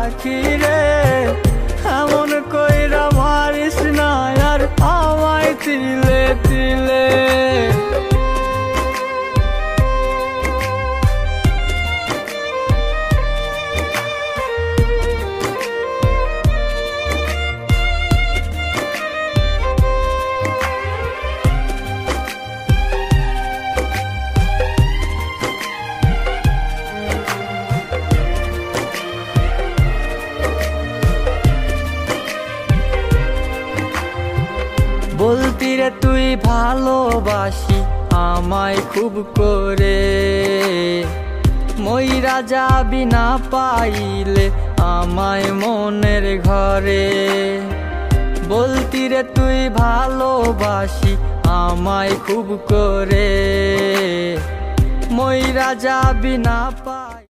পাখি রে, এমন কইরা মারিস না আর আমায় তিলে তিলে। বলতি রে তুই ভালোবাসি আমায় খুব করে, মইরা যাবি না পাইলে আমায় মনের ঘরে। বলতি রে তুই ভালোবাসি আমায় খুব করে, মইরা যাবি না পাই।